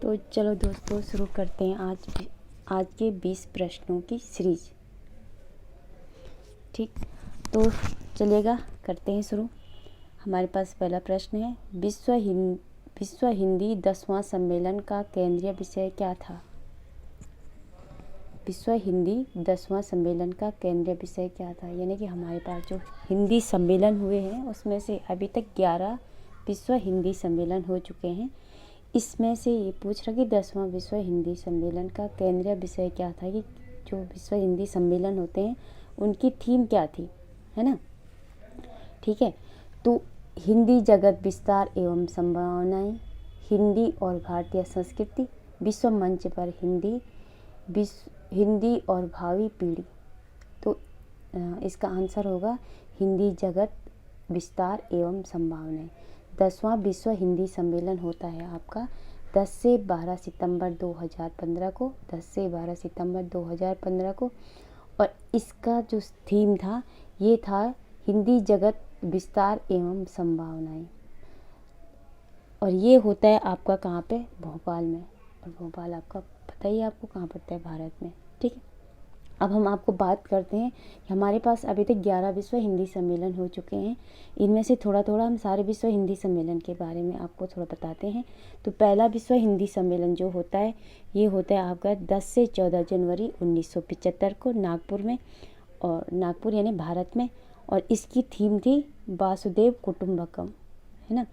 तो चलो दोस्तों शुरू करते हैं आज के 20 प्रश्नों की सीरीज। ठीक, तो चलिएगा करते हैं शुरू। हमारे पास पहला प्रश्न है, विश्व हिंदी 10वां सम्मेलन का केंद्रीय विषय क्या था? विश्व हिंदी 10वां सम्मेलन का केंद्रीय विषय क्या था? यानी कि हमारे पास जो हिंदी सम्मेलन हुए हैं उसमें से अभी तक 11 विश्व हिंदी सम्मेलन हो चुके हैं। इसमें से ये पूछ रहा कि 10वां विश्व हिंदी सम्मेलन का केंद्रीय विषय क्या था, कि जो विश्व हिंदी सम्मेलन होते हैं उनकी थीम क्या थी, है ना। ठीक है, तो हिंदी जगत विस्तार एवं संभावनाएं, हिंदी और भारतीय संस्कृति, विश्व मंच पर हिंदी और भावी पीढ़ी। तो इसका आंसर होगा हिंदी जगत विस्तार एवं संभावनाएं। 10वां विश्व हिंदी सम्मेलन होता है आपका 10 से 12 सितंबर 2015 को, 10 से 12 सितंबर 2015 को। और इसका जो थीम था ये था हिंदी जगत विस्तार एवं संभावनाएं। और ये होता है आपका कहाँ पे? भोपाल में। और भोपाल आपका पता ही है आपको कहाँ पड़ता है? भारत में। ठीक है, अब हम आपको बात करते हैं कि हमारे पास अभी तक 11 विश्व हिंदी सम्मेलन हो चुके हैं। इनमें से थोड़ा थोड़ा हम सारे विश्व हिंदी सम्मेलन के बारे में आपको थोड़ा बताते हैं। तो पहला विश्व हिंदी सम्मेलन जो होता है ये होता है आपका 10 से 14 जनवरी 1975 को नागपुर में, और नागपुर यानी भारत में। और इसकी थीम थी वासुदेव कुटुंबकम, है ना।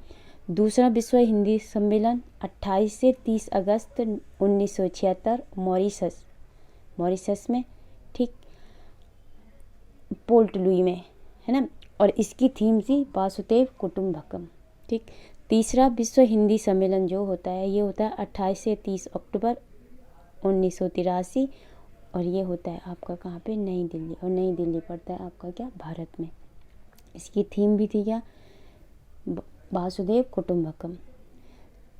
दूसरा विश्व हिंदी सम्मेलन 28 से 30 अगस्त 1976 मॉरिशस में, ठीक, पोर्ट लुई में, है ना। और इसकी थीम थी वासुदेव कुटुंबकम। ठीक, तीसरा विश्व हिंदी सम्मेलन जो होता है ये होता है 28 से 30 अक्टूबर 1983, और ये होता है आपका कहाँ पे? नई दिल्ली। और नई दिल्ली पड़ता है आपका क्या? भारत में। इसकी थीम भी थी क्या? वासुदेव कुटुंबकम।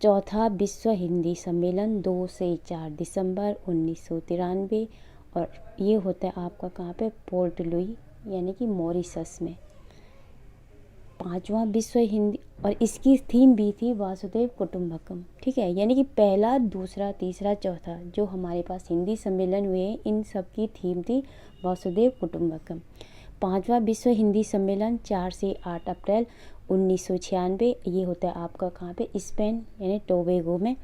चौथा विश्व हिंदी सम्मेलन 2 से 4 दिसंबर 1993, और ये होता है आपका कहाँ पे? पोर्ट लुई यानी कि मॉरिशस में। पांचवा विश्व हिंदी, और इसकी थीम भी थी वासुदेव कुटुंबकम। ठीक है, यानी कि पहला, दूसरा, तीसरा, चौथा जो हमारे पास हिंदी सम्मेलन हुए हैं इन सब की थीम थी वासुदेव कुटुंबकम। पांचवा विश्व हिंदी सम्मेलन 4 से 8 अप्रैल 1996, ये होता है आपका कहाँ पे? स्पेन यानी टोबैगो में।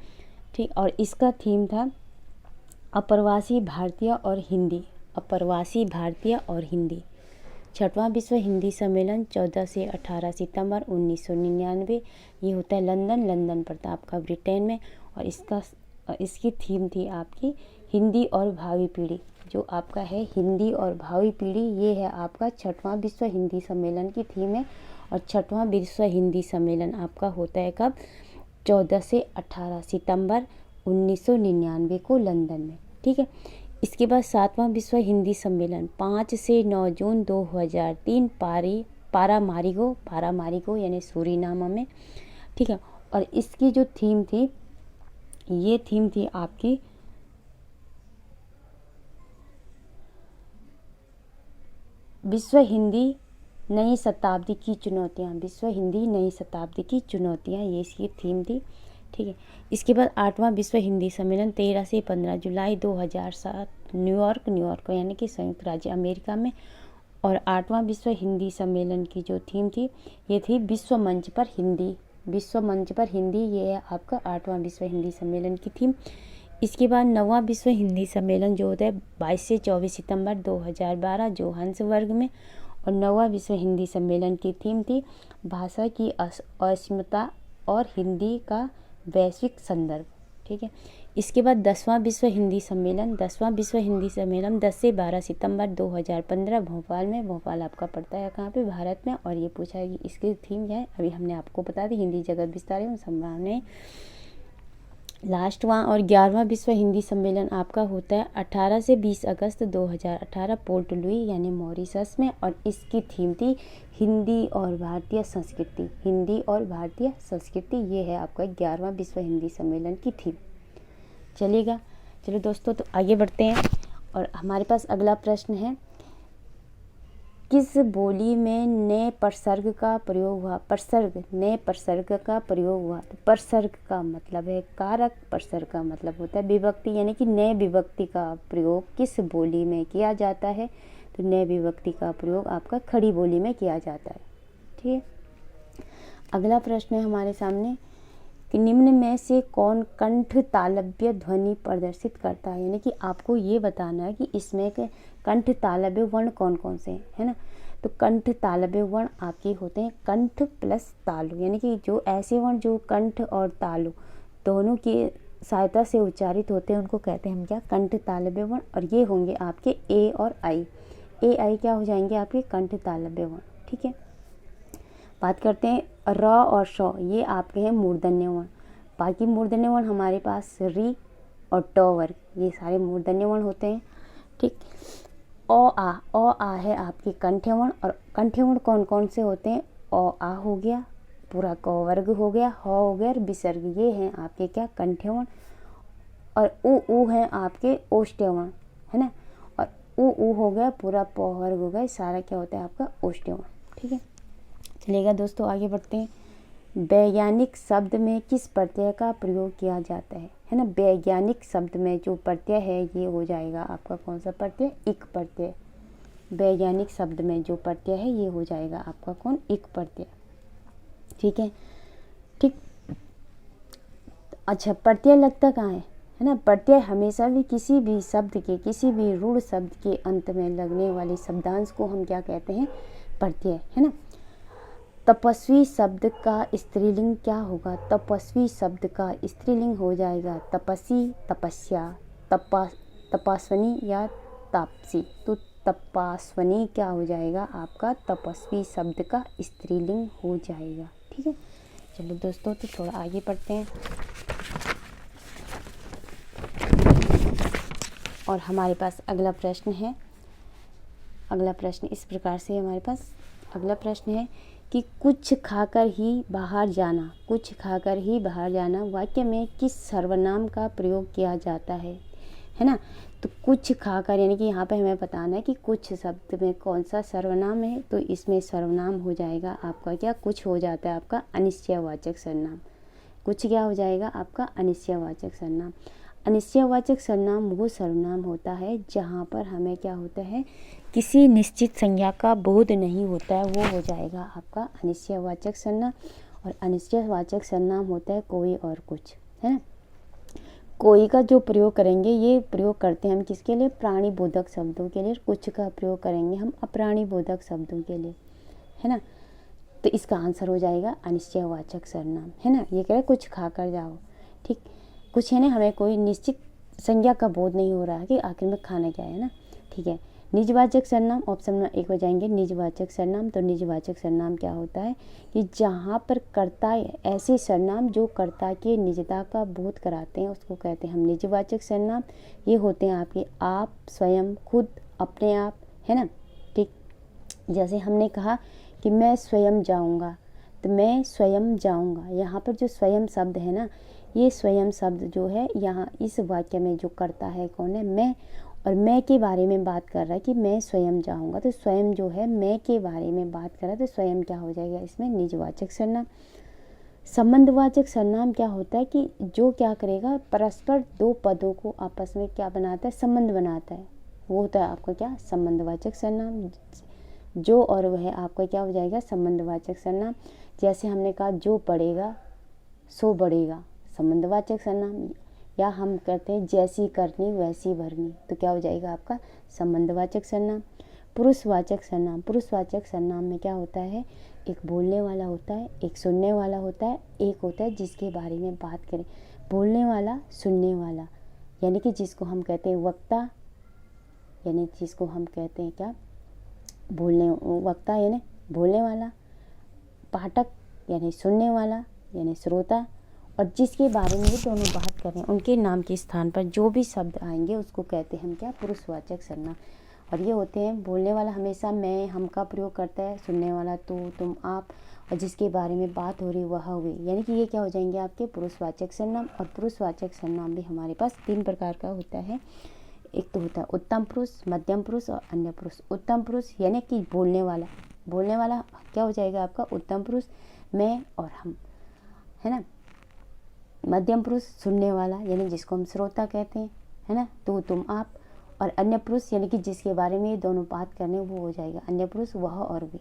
ठीक, और इसका थीम था अप्रवासी भारतीय और हिंदी, अप्रवासी भारतीय और हिंदी। छठवां विश्व हिंदी सम्मेलन 14 से 18 सितंबर 1999, ये होता है लंदन पड़ता है आपका ब्रिटेन में। और इसकी थीम थी आपकी हिंदी और भावी पीढ़ी। जो आपका है हिंदी और भावी पीढ़ी, ये है आपका छठवां विश्व हिंदी सम्मेलन की थीम है। और छठवां विश्व हिंदी सम्मेलन आपका होता है कब? 14 से 18 सितंबर 1999 को लंदन में। ठीक है, इसके बाद सातवां विश्व हिंदी सम्मेलन 5 से 9 जून 2003 पारामारिगो यानी सूरीनाम में। ठीक है, और इसकी जो थीम थी ये थीम थी आपकी विश्व हिंदी नई शताब्दी की चुनौतियाँ, विश्व हिंदी नई शताब्दी की चुनौतियाँ, ये इसकी थीम थी। ठीक है, इसके बाद आठवां विश्व हिंदी सम्मेलन 13 से 15 जुलाई 2007 न्यूयॉर्क यानी कि संयुक्त राज्य अमेरिका में। और आठवां विश्व हिंदी सम्मेलन की जो थीम थी ये थी विश्व मंच पर हिंदी, विश्व मंच पर हिंदी, ये है आपका आठवां विश्व हिंदी सम्मेलन की थीम। इसके बाद नौवां विश्व हिंदी सम्मेलन जो होता है 22 से 24 सितंबर 2012 जोहान्सबर्ग में। और नौवां विश्व हिंदी सम्मेलन की थीम थी भाषा की अस्मिता और हिंदी का वैश्विक संदर्भ। ठीक है, इसके बाद 10वां विश्व हिंदी सम्मेलन 10 से 12 सितंबर 2015 भोपाल में। भोपाल आपका पड़ता है कहाँ पे? भारत में। और ये पूछा है कि इसकी थीम क्या है? अभी हमने आपको बता दी, हिंदी जगत विस्तार एवं संभावनाएं। लास्टवां और 11वां विश्व हिंदी सम्मेलन आपका होता है 18 से 20 अगस्त 2018 पोर्ट लुई यानी मॉरिशस में। और इसकी थीम थी हिंदी और भारतीय संस्कृति, हिंदी और भारतीय संस्कृति, ये है आपका 11वां विश्व हिंदी सम्मेलन की थीम। चलो दोस्तों, तो आगे बढ़ते हैं। और हमारे पास अगला प्रश्न है किस बोली में नए प्रसर्ग का प्रयोग हुआ? प्रसर्ग, नए प्रसर्ग का प्रयोग हुआ। तो प्रसर्ग का मतलब है कारक, प्रसर्ग का मतलब होता है विभक्ति, यानी कि नए विभक्ति का प्रयोग किस बोली में किया जाता है? तो नए विभक्ति का प्रयोग आपका खड़ी बोली में किया जाता है। ठीक है, अगला प्रश्न है हमारे सामने कि निम्न में से कौन कंठ तालव्य ध्वनि प्रदर्शित करता है? यानी कि आपको ये बताना है कि इसमें के कंठ तालव्य वर्ण कौन कौन से हैं, है ना। तो कंठ तालव्य वर्ण आपके होते हैं कंठ प्लस तालु, यानी कि जो ऐसे वर्ण जो कंठ और तालु दोनों की सहायता से उच्चारित होते हैं उनको कहते हैं हम क्या? कंठ तालव्य वर्ण। और ये होंगे आपके ए और आई। ए आई क्या हो जाएंगे? आपके कंठ तालव्य वर्ण। ठीक है, बात करते हैं र और श, ये आपके हैं मूर्धन्य वर्ण। बाकी मूर्धन्य वर्ण हमारे पास री और ट वर्ग, ये सारे मूर्धन्य वर्ण होते हैं। ठीक, ओ आ है आपके कंठ्य वर्ण। और कंठ्य वर्ण कौन कौन से होते हैं? ओ आ हो गया, पूरा क वर्ग हो गया, ह हो गया और विसर्ग, ये हैं आपके क्या? कंठ्य वर्ण। और उ हैं आपके ओष्ठ्य वर्ण, है ना। और उ हो गया, पूरा प वर्ग हो गया, सारा क्या होता है आपका? ओष्ठ्य वर्ण। ठीक है, चलिएगा दोस्तों आगे बढ़ते हैं। वैज्ञानिक शब्द में किस प्रत्यय का प्रयोग किया जाता है ना। वैज्ञानिक शब्द में जो प्रत्यय है ये हो जाएगा आपका कौन सा प्रत्यय? इक प्रत्यय। वैज्ञानिक शब्द में जो प्रत्यय है ये हो जाएगा आपका कौन? इक प्रत्यय। ठीक है, ठीक। अच्छा, प्रत्यय लगता कहाँ है ना। प्रत्यय हमेशा भी किसी भी शब्द के, किसी भी रूढ़ शब्द के अंत में लगने वाले शब्दांश को हम क्या कहते हैं? प्रत्यय, है ना। तपस्वी शब्द का स्त्रीलिंग क्या होगा? तपस्वी शब्द का स्त्रीलिंग हो जाएगा तपसी, तपस्या, तपास्वनी या तापसी। तो तपास्वनी क्या हो जाएगा आपका? तपस्वी शब्द का स्त्रीलिंग हो जाएगा। ठीक है, चलो दोस्तों तो थोड़ा आगे बढ़ते हैं। और हमारे पास अगला प्रश्न है। अगला प्रश्न इस प्रकार से हमारे पास अगला प्रश्न है कि कुछ खाकर ही बाहर जाना, कुछ खाकर ही बाहर जाना वाक्य में किस सर्वनाम का प्रयोग किया जाता है ना। तो कुछ खाकर, यानी कि यहाँ पे हमें बताना है कि कुछ शब्द में कौन सा सर्वनाम है। तो इसमें सर्वनाम हो जाएगा आपका क्या? कुछ हो जाता है आपका अनिश्चयवाचक सर्वनाम। कुछ क्या हो जाएगा आपका? अनिश्चयवाचक सर्वनाम। अनिश्चयवाचक सर्वनाम वो सर्वनाम होता है जहाँ पर हमें क्या होता है? किसी निश्चित संज्ञा का बोध नहीं होता है, वो हो जाएगा आपका अनिश्चयवाचक सर्वनाम। और अनिश्चयवाचक सर्वनाम होता है कोई और कुछ, है ना। कोई का जो प्रयोग करेंगे ये प्रयोग करते हैं हम किसके लिए? प्राणी बोधक शब्दों के लिए। कुछ का प्रयोग करेंगे हम अप्राणी बोधक शब्दों के लिए, है ना। तो इसका आंसर हो जाएगा अनिश्चयवाचक सर्वनाम, है ना। ये कह रहे कुछ खा कर जाओ, ठीक। कुछ है ना, हमें कोई निश्चित संज्ञा का बोध नहीं हो रहा है कि आखिर में खाना क्या है ना। ठीक है, निजवाचक सर्वनाम ऑप्शन में 1 हो जाएंगे। निजवाचक सर्वनाम, तो निजवाचक सर्वनाम क्या होता है कि जहाँ पर कर्ता, ऐसे सर्वनाम जो कर्ता के निजता का बोध कराते हैं उसको कहते हैं हम निजवाचक सर्वनाम। ये होते हैं आपके आप, स्वयं, खुद, अपने आप, है ना। ठीक, जैसे हमने कहा कि मैं स्वयं जाऊँगा, तो मैं स्वयं जाऊँगा। यहाँ पर जो स्वयं शब्द है ना, ये स्वयं शब्द जो है यहाँ इस वाक्य में जो करता है कौन है? मैं। और मैं के बारे में बात कर रहा है कि मैं स्वयं जाऊँगा, तो स्वयं जो है मैं के बारे में बात कर रहा है, तो स्वयं क्या हो जाएगा इसमें? निजवाचक सर्वनाम। संबंधवाचक सर्वनाम क्या होता है कि जो क्या करेगा? परस्पर दो पदों को आपस में क्या बनाता है? संबंध बनाता है, वो होता है आपका क्या? संबंधवाचक सर्वनाम। जो और वह आपका क्या हो जाएगा? संबंधवाचक सर्वनाम। जैसे हमने कहा जो पढ़ेगा सो बढ़ेगा, संबंधवाचक सर्वनाम। या हम कहते हैं जैसी करनी वैसी भरनी, तो क्या हो जाएगा आपका? संबंधवाचक सर्वनाम। पुरुषवाचक सर्वनाम, पुरुषवाचक सर्वनाम में क्या होता है? एक बोलने वाला होता है, एक सुनने वाला होता है, एक होता है जिसके बारे में बात करें। बोलने वाला, सुनने वाला, यानी कि जिसको हम कहते हैं वक्ता, यानी जिसको हम कहते हैं क्या? बोलने वक्ता यानी बोलने वाला, पाठक यानी सुनने वाला यानी श्रोता, और जिसके बारे में ये दोनों बात कर रहे हैं उनके नाम के स्थान पर जो भी शब्द आएंगे उसको कहते हैं हम क्या? पुरुषवाचक सर्वनाम। और ये होते हैं बोलने वाला हमेशा मैं, हम का प्रयोग करता है, सुनने वाला तू, तुम, आप, और जिसके बारे में बात हो रही वह हुई, यानी कि ये क्या हो जाएंगे आपके? पुरुषवाचक सर्वनाम। और पुरुषवाचक सर्वनाम भी हमारे पास 3 प्रकार का होता है। एक तो होता है उत्तम पुरुष, मध्यम पुरुष और अन्य पुरुष। उत्तम पुरुष यानी कि बोलने वाला, बोलने वाला क्या हो जाएगा आपका उत्तम पुरुष, मैं और हम, है ना। मध्यम पुरुष सुनने वाला यानी जिसको हम श्रोता कहते हैं, है ना, तो तुम आप। और अन्य पुरुष यानी कि जिसके बारे में ये दोनों बात करने, वो हो जाएगा अन्य पुरुष, वह और वे,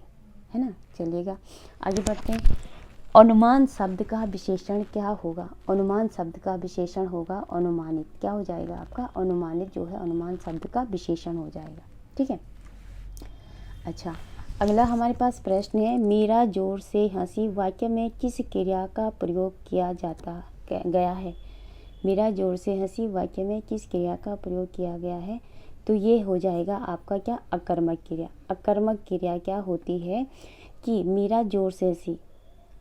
है ना। चलिएगा आगे बढ़ते हैं। अनुमान शब्द का विशेषण क्या होगा? अनुमान शब्द का विशेषण होगा अनुमानित। क्या हो जाएगा आपका? अनुमानित जो है अनुमान शब्द का विशेषण हो जाएगा। ठीक है। अच्छा, अगला हमारे पास प्रश्न है, मीरा जोर से हंसी वाक्य में किस क्रिया का प्रयोग किया जाता गया है? मीरा जोर से हंसी वाक्य में किस क्रिया का प्रयोग किया गया है? तो ये हो जाएगा आपका क्या? अकर्मक क्रिया। अकर्मक क्रिया क्या होती है कि मीरा जोर से हंसी,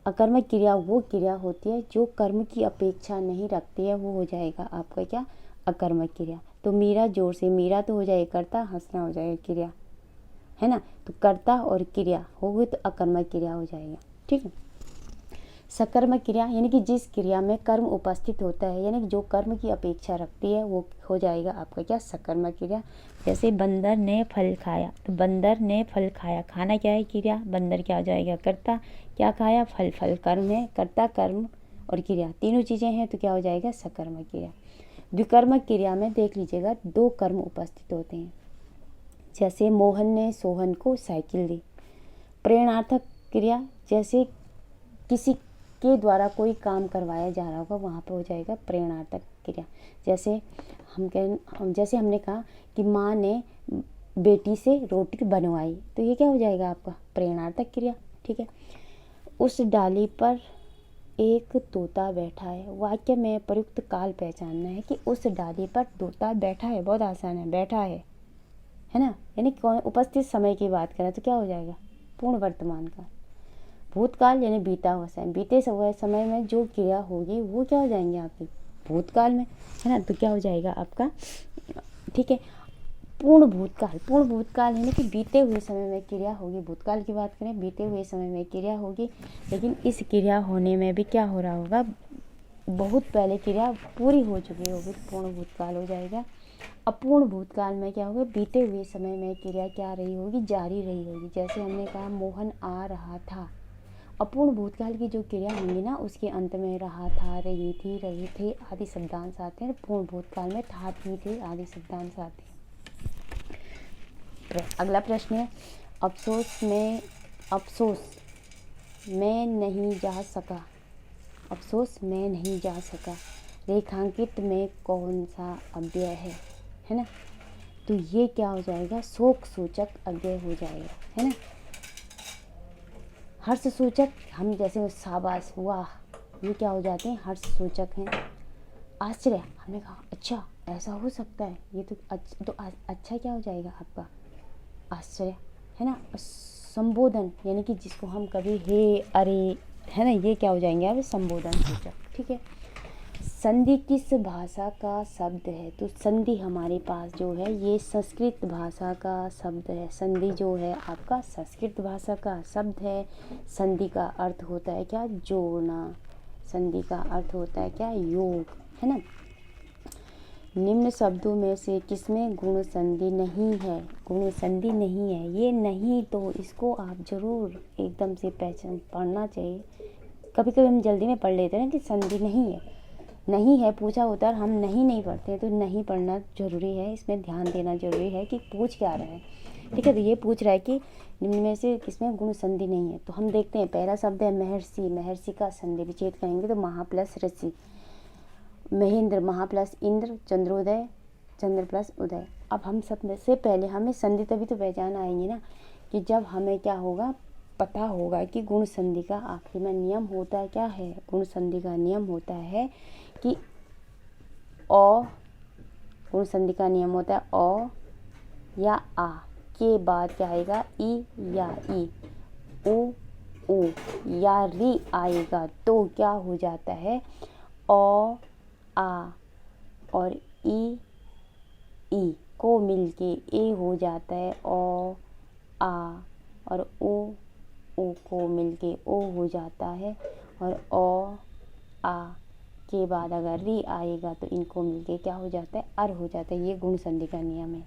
अकर्मक क्रिया वो क्रिया होती है जो कर्म की अपेक्षा नहीं रखती है, वो हो जाएगा आपका क्या? अकर्मक क्रिया। तो मीरा जोर से, मीरा तो हो जाएगा कर्ता, हंसना हो जाएगा क्रिया, है ना। तो कर्ता और क्रिया होगी तो अकर्मक क्रिया हो जाएगा। ठीक है। सकर्मक क्रिया यानी कि जिस क्रिया में कर्म उपस्थित होता है, यानी कि जो कर्म की अपेक्षा रखती है, वो हो जाएगा आपका क्या? सकर्मक क्रिया। जैसे बंदर ने फल खाया, तो बंदर ने फल खाया, खाना क्या है? क्रिया। बंदर क्या हो जाएगा? कर्ता। क्या खाया? फल। फल कर्म है, कर्ता कर्म और क्रिया तीनों चीज़ें हैं, तो क्या हो जाएगा? सकर्मक क्रिया। द्विकर्मक क्रिया में देख लीजिएगा दो कर्म उपस्थित होते हैं। जैसे मोहन ने सोहन को साइकिल दी। प्रेरणार्थक क्रिया, जैसे किसी के द्वारा कोई काम करवाया जा रहा होगा, वहाँ पे हो जाएगा प्रेरणार्थक क्रिया। जैसे जैसे हमने कहा कि माँ ने बेटी से रोटी बनवाई, तो ये क्या हो जाएगा आपका? प्रेरणार्थक क्रिया। ठीक है। उस डाली पर एक तोता बैठा है। वाक्य में प्रयुक्त काल पहचानना है कि उस डाली पर तोता बैठा है। बहुत आसान है, बैठा है ना। यानी कौन उपस्थित समय की बात करें तो क्या हो जाएगा? पूर्ण वर्तमान काल। भूतकाल यानी बीता हुआ समय, बीते हुए समय में जो क्रिया होगी वो क्या हो जाएंगे आपकी? भूतकाल में, है ना। तो क्या हो जाएगा आपका? ठीक है। पूर्ण भूतकाल, पूर्ण भूतकाल यानी कि बीते हुए समय में क्रिया होगी। भूतकाल की बात करें, बीते हुए समय में क्रिया होगी, लेकिन इस क्रिया होने में भी क्या हो रहा होगा? बहुत पहले क्रिया पूरी हो चुकी होगी, पूर्ण भूतकाल हो जाएगा। अपूर्ण भूतकाल में क्या होगा? बीते हुए समय में क्रिया क्या रही होगी? जारी रही होगी। जैसे हमने कहा मोहन आ रहा था। अपूर्ण भूतकाल की जो क्रिया होंगी ना, उसके अंत में रहा था, रही थी, रहे थे आदि शब्दांश आते हैं। पूर्ण भूतकाल में था, थी, थे आदि शब्दांश आते हैं। अगला प्रश्न है, अफसोस में नहीं जा सका। अफसोस में नहीं जा सका रेखांकित में कौन सा अव्यय है ना। तो ये क्या हो जाएगा? शोक सूचक अव्यय हो जाएगा, है ना। हर्ष सूचक, हम जैसे शाबाश, वाह, ये क्या हो जाते हैं? हर्ष सूचक हैं। आश्चर्य, हमने कहा अच्छा ऐसा हो सकता है, ये तो अच्छा क्या हो जाएगा आपका? आश्चर्य, है ना। संबोधन यानी कि जिसको हम कभी हे, अरे, है ना, ये क्या हो जाएंगे आप? संबोधन सूचक। ठीक है। संधि किस भाषा का शब्द है? तो संधि हमारे पास जो है ये संस्कृत भाषा का शब्द है। संधि जो है आपका संस्कृत भाषा का शब्द है। संधि का अर्थ होता है क्या? जोड़ना। संधि का अर्थ होता है क्या? योग, है ना। निम्न शब्दों में से किसमें गुण संधि नहीं है? गुण संधि नहीं है, ये नहीं, तो इसको आप जरूर एकदम से पहचान पढ़ना चाहिए। कभी कभी हम जल्दी में पढ़ लेते हैं ना कि संधि नहीं है, नहीं है पूछा होता है, हम नहीं पढ़ते, तो नहीं पढ़ना जरूरी है। इसमें ध्यान देना जरूरी है कि पूछ क्या रहा है। ठीक है। तो ये पूछ रहा है कि निम्न में से किसमें गुण संधि नहीं है। तो हम देखते हैं, पहला शब्द है महर्षि। महर्षि का संधि विच्छेद करेंगे तो महा प्लस ऋषि। महेंद्र, महा प्लस इंद्र। चंद्रोदय, चंद्र प्लस उदय। अब हम सब में से पहले हमें संधि तभी तो पहचान आएंगी ना, कि जब हमें क्या होगा? पता होगा कि गुण संधि का आखिरी में नियम होता है। क्या है? गुण संधि का नियम होता है कि गुण संधि का नियम होता है अ या आ के बाद क्या आएगा? ई या ई। ओ या री आएगा तो क्या हो जाता है? अ, आ और ई को मिलके ए हो जाता है अ, आ, और ओ को मिलके ओ हो जाता है, और अ, आ के बाद अगर री आएगा तो इनको मिलके क्या हो जाता है, अर हो जाता है। ये गुण संधि का नियम है।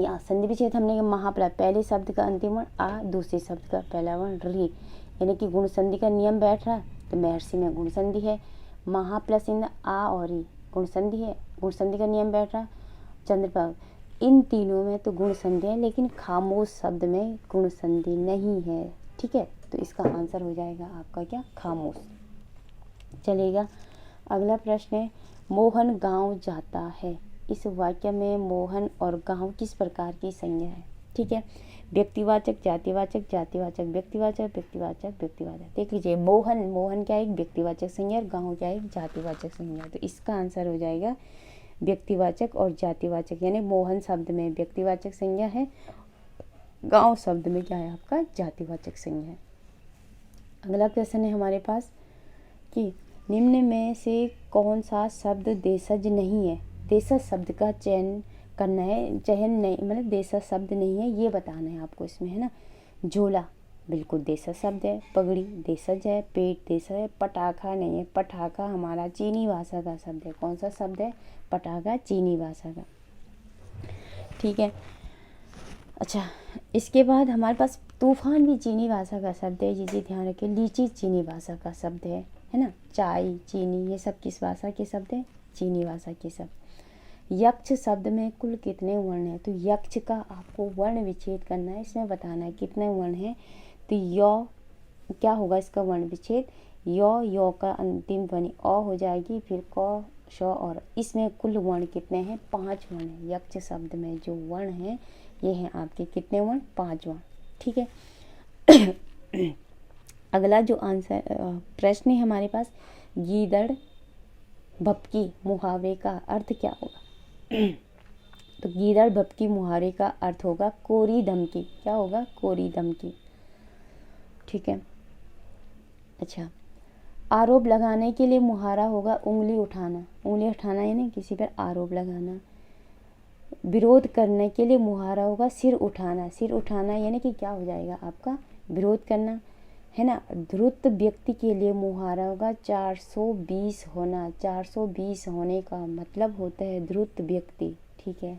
या संधि विच्छेद हमने महाप्राय, पहले शब्द का अंतिम वर्ण आ, दूसरे शब्द का पहला वर्ण री, यानी कि गुण संधि का नियम बैठ रहा, तो महर्षि में गुण संधि है। महा प्लस इन आ और री गुण संधि है, गुण संधि का नियम बैठ रहा। चंद्रपा, इन तीनों में तो गुण संधि है, लेकिन खामोश शब्द में गुण संधि नहीं है। ठीक है, तो इसका आंसर हो जाएगा आपका क्या, खामोश। चलेगा, अगला प्रश्न है, मोहन गांव जाता है। इस वाक्य में मोहन और गांव किस प्रकार की संज्ञा है। ठीक है, व्यक्तिवाचक, जातिवाचक, जातिवाचक, व्यक्तिवाचक, व्यक्तिवाचक, व्यक्तिवाचक। देख लीजिए, मोहन, मोहन क्या एक व्यक्तिवाचक संज्ञा, गांव क्या एक जातिवाचक संज्ञा। तो इसका आंसर हो जाएगा व्यक्तिवाचक और जातिवाचक, यानी मोहन शब्द में व्यक्तिवाचक संज्ञा है, गांव शब्द में क्या है आपका, जातिवाचक संज्ञा है। अगला प्रश्न है हमारे पास कि निम्न में से कौन सा शब्द देशज नहीं है। देशज शब्द का चयन करना है, चयन नहीं मतलब देशज शब्द नहीं है ये बताना है आपको इसमें, है ना। झोला बिल्कुल देशज शब्द है, पगड़ी देशज है, पेट देशज है, पटाखा नहीं है, पटाखा हमारा चीनी भाषा का शब्द है। कौन सा शब्द है, पटाखा चीनी भाषा का। ठीक है, अच्छा, इसके बाद हमारे पास तूफान भी चीनी भाषा का शब्द है, जिसे ध्यान रखें। लीची चीनी भाषा का शब्द है ना। चाय, चीनी, ये सब किस भाषा के शब्द हैं, चीनी भाषा के शब्द। यक्ष शब्द में कुल कितने वर्ण हैं, तो यक्ष का आपको वर्ण विच्छेद करना है, इसमें बताना है कितने वर्ण हैं। तो य क्या होगा इसका वर्ण विच्छेद, यो का अंतिम ध्वनि अ हो जाएगी, फिर क, श और इसमें कुल वर्ण कितने हैं, 5 वर्ण हैं। यक्ष शब्द में जो वर्ण हैं ये हैं आपके कितने वर्ण, 5 वर्ण। ठीक है, अगला जो आंसर प्रश्न है हमारे पास, गीदड़ भपकी मुहावरे का अर्थ क्या होगा। तो गीदड़ भपकी मुहावरे का अर्थ होगा कोरी धमकी। क्या होगा, कोरी धमकी। ठीक है, अच्छा, आरोप लगाने के लिए मुहावरा होगा उंगली उठाना। उंगली उठाना यानी किसी पर आरोप लगाना। विरोध करने के लिए मुहावरा होगा सिर उठाना। सिर उठाना यानी कि क्या हो जाएगा आपका, विरोध करना, है ना। धूर्त व्यक्ति के लिए मुहावरा होगा 420 होना। 420 होने का मतलब होता है धूर्त व्यक्ति। ठीक है,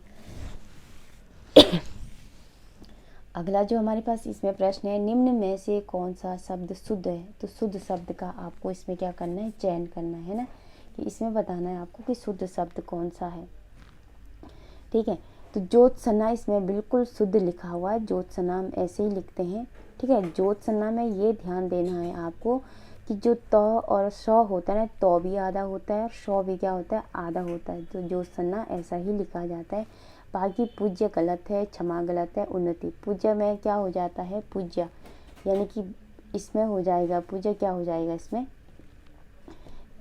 अगला जो हमारे पास इसमें प्रश्न है, निम्न में से कौन सा शब्द शुद्ध है। तो शुद्ध शब्द का आपको इसमें क्या करना है, चयन करना है ना, कि इसमें बताना है आपको कि शुद्ध शब्द कौन सा है। ठीक है, तो ज्योत्सना इसमें बिल्कुल शुद्ध लिखा हुआ है, ज्योत्सना हम ऐसे ही लिखते हैं। ठीक है, ज्योत्सना में ये ध्यान देना है आपको कि जो त और स होता है ना, तो भी आधा होता है और श भी क्या होता है, आधा होता है। तो ज्योत्सना ऐसा ही लिखा जाता है। बाकी पूज्य गलत है, क्षमा गलत है, उन्नति। पूज्य में क्या हो जाता है, पूज्य यानी कि इसमें हो जाएगा पूज्य, क्या हो जाएगा इसमें,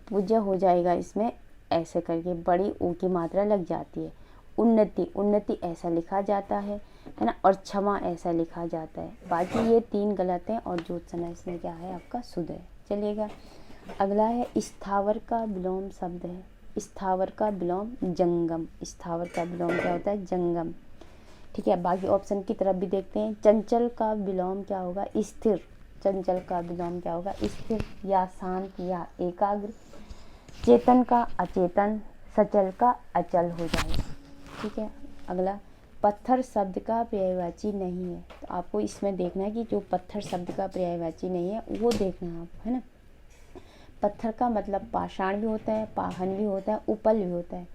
पूज्य हो जाएगा इसमें ऐसे करके बड़ी ऊ की मात्रा लग जाती है। उन्नति, उन्नति ऐसा लिखा जाता है ना, और क्षमा ऐसा लिखा जाता है। बाकी ये 3 गलत हैं और ज्योत्सना इसमें क्या है आपका शुद्ध है। चलिएगा, अगला है स्थावर का विलोम शब्द है। स्थावर का विलोम जंगम। स्थावर का विलोम क्या होता है, जंगम। ठीक है, बाकी ऑप्शन की तरफ भी देखते हैं। चंचल का विलोम क्या होगा, स्थिर। चंचल का विलोम क्या होगा, स्थिर या शांत या एकाग्र। चेतन का अचेतन, सचल का अचल हो जाएगा। ठीक है, अगला पत्थर शब्द का पर्यायवाची नहीं है। तो आपको इसमें देखना है कि जो पत्थर शब्द का पर्यायवाची नहीं है वो देखना है आपको, है ना। पत्थर का मतलब पाषाण भी होता है, पाहन भी होता है, उपल भी होता है।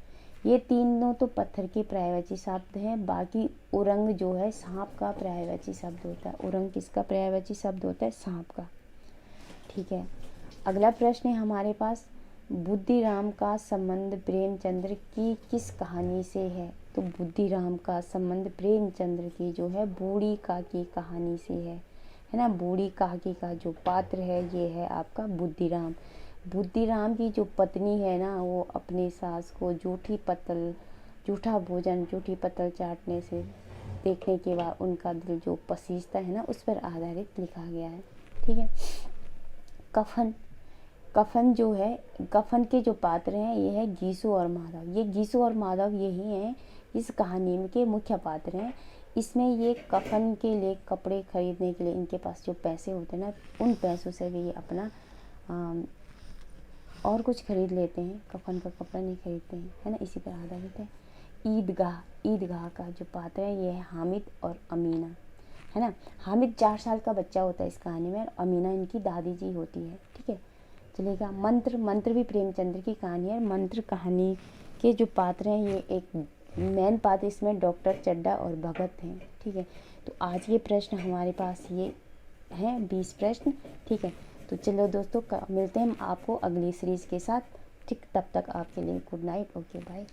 ये तीनों तो पत्थर के पर्यायवाची शब्द हैं। बाकी उरंग जो है सांप का पर्यायवाची शब्द होता है। उरंग किसका पर्यायवाची शब्द होता है, सांप का। ठीक है, अगला प्रश्न है हमारे पास, बुद्धिराम का संबंध प्रेमचंद्र की किस कहानी से है। तो बुद्धिराम का संबंध प्रेमचंद्र की जो है बूढ़ी काकी कहानी से है ना। बूढ़ी काकी का जो पात्र है ये है आपका बुद्धिराम। बुद्धिराम की जो पत्नी है ना, वो अपनी सास को जूठा भोजन, जूठी पत्तल चाटने से देखने के बाद उनका दिल जो पसीजता है ना, उस पर आधारित लिखा गया है। ठीक है, कफन। कफन जो है, कफन के जो पात्र हैं ये है गीसू और माधव। ये गीसू और माधव यही हैं इस कहानी के मुख्य पात्र हैं। इसमें ये कफन के लिए कपड़े खरीदने के लिए इनके पास जो पैसे होते हैं ना, उन पैसों से भी ये अपना और कुछ खरीद लेते हैं, कफन का कपड़ा नहीं खरीदते हैं, है ना, इसी पर आधारित है। ईदगाह का जो पात्र है ये है हामिद और अमीना, है ना। हामिद 4 साल का बच्चा होता है इस कहानी में, और अमीना इनकी दादी जी होती है, ठीक है। चलेगा। मंत्र भी प्रेमचंद्र की कहानी है। मंत्र कहानी के जो पात्र हैं ये एक मेन पात्र इसमें डॉक्टर चड्ढा और भगत हैं, ठीक है। तो आज ये प्रश्न हमारे पास ये हैं 20 प्रश्न, ठीक है। तो चलो दोस्तों, मिलते हैं हम आपको अगली सीरीज़ के साथ, ठीक। तब तक आपके लिए गुड नाइट, ओके बाय।